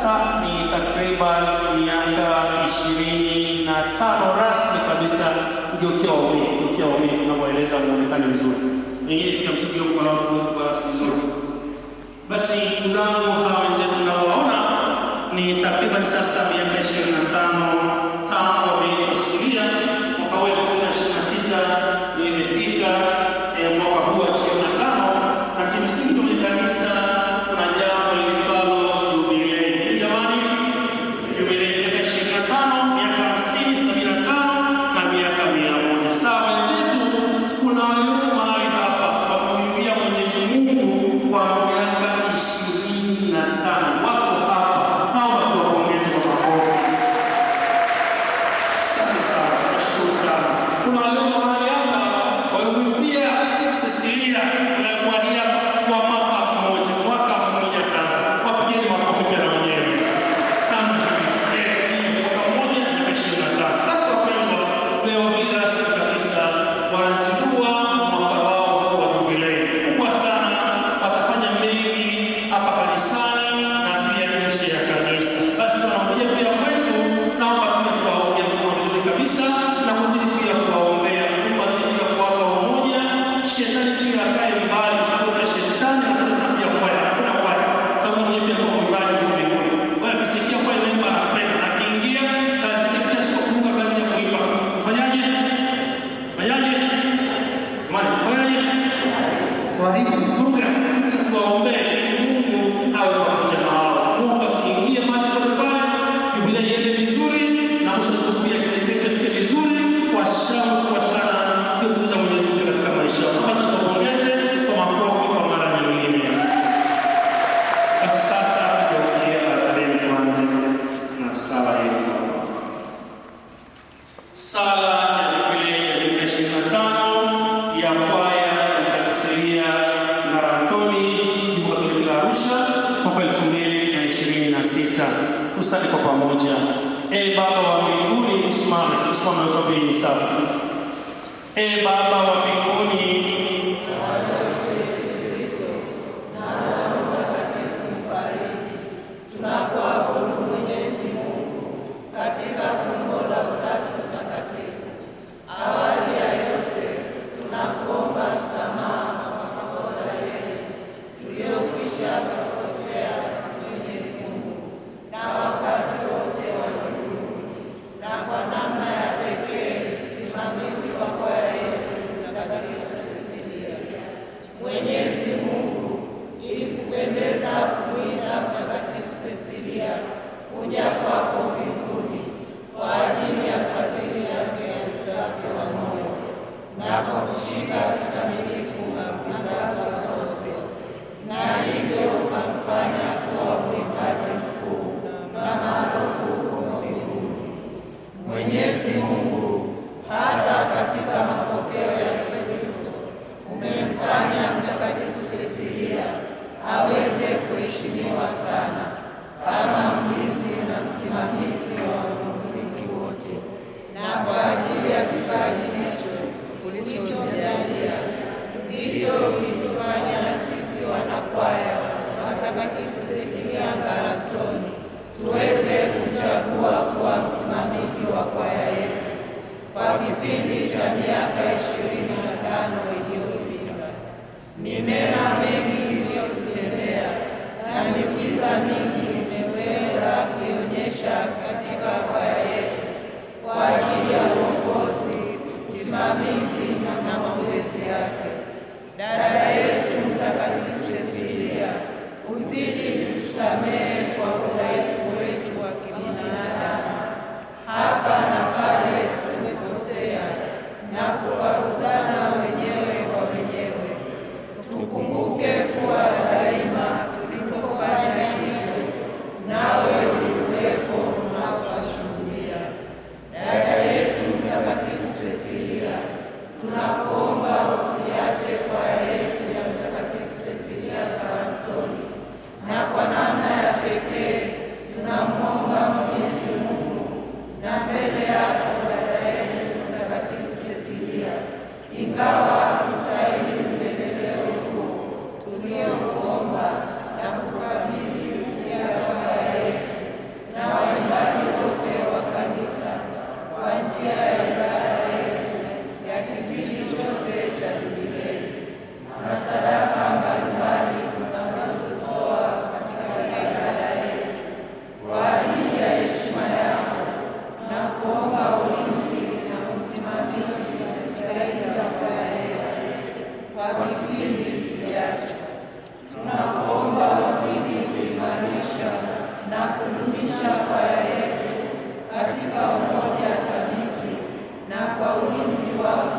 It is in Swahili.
sasa ni takriban miaka 25 rasmi kabisa mgeukia waumini tunavyoeleza muonekane vizuri. Wengine pia msikio kwa vizuri. Basi ndugu zangu, hawa wenzetu mnaowaona ni takriban sasa miaka 25 tangu wameikusudia mwaka wa 2026 ndio imefika mwaka huu wa 25, na kimsingi kwenye kanisa kuna jambo liitwalo jubilei. Jamani, jubilei miaka 25, miaka 50, 75 na miaka 100. Sawa wenzetu, kuna walioko mahali hapa wa kumwimbia Mwenyezi Mungu kwa miaka 25 wako hapa, hawa tuwapongeze kwa makofi. Asante sana, nashukuru sana. Kuna walioko mahali hapa walimwimbia Cecilia kwa mwaka mmoja sasa. Wapigeni makofi pia na wenyewe. Mwaka mmoja na miaka 25. Basi wapendwa, leo hii rasmi kabisa wanazindua mwaka wao wa jubilei kubwa sana. Watafanya mengi hapa kanisani na pia nje ya kanisa. Basi tunakuja pia kwetu, naomba pia tuwaombee kwa vizuri kabisa na kuzidi pia kuwaombea. Mungu azidi pia kuwapa umoja, shetani pia akae mbali, sababu shetani anaweza pia kwaya, hakuna kwaya. Sababu yeye pia kwa mwimbaji kwa mbinguni. Wewe ukisikia kwaya inaimba anapenda, akiingia kazi yake pia sio kuunga kazi ya kuimba. Ufanyaje? Karibu fuga tuwaombee Mungu awe pamoja nao. Mungu asiingie mahali pote pale, jubilei iende vizuri na mwisho siku pia kanisa ifike vizuri kwa shangwe kwa sana, tukutuza Mwenyezi Mungu katika maisha yao. Kama tunapongeze kwa makofi kwa mara nyingine. Basi sasa tuongee tarehe kwanza na sala yetu. Sala ya jubilei ya miaka 25 ya kwaya Jimbo Katoliki la Arusha mwaka 2026. Tusali kwa pamoja. Baba wa mbinguni, tusimame usafiri sawa. Baba wa mbinguni, tunakuabudu Mwenyezi Mungu katika fumbo la Utatu Mtakatifu. Awali ya yote tunakuomba msamaha kwa makosa yetu tuliyokwisha kukosea Mwenyezi Mungu na wakati wote wa mbinguni, na kwa namna ya pekee msimamizi wa kwaya yetu Mtakatifu Cecilia. Mwenyezi Mungu, ili kupendeza kumwita Mtakatifu Cecilia kuja kwako mbinguni kwa ajili ya fadhili yake ya usafi wa moyo na kwa kushika kikamilifu amri zake zote, na hivyo ukamfanya kuwa mwimbaji mkuu na maarufu huko mbinguni. Mwenyezi Mungu, hata katika mapokeo ya Kristo umemfanya Mtakatifu Cecilia aweze kuheshimiwa sana kama mlinzi na msimamizi ulinzi wako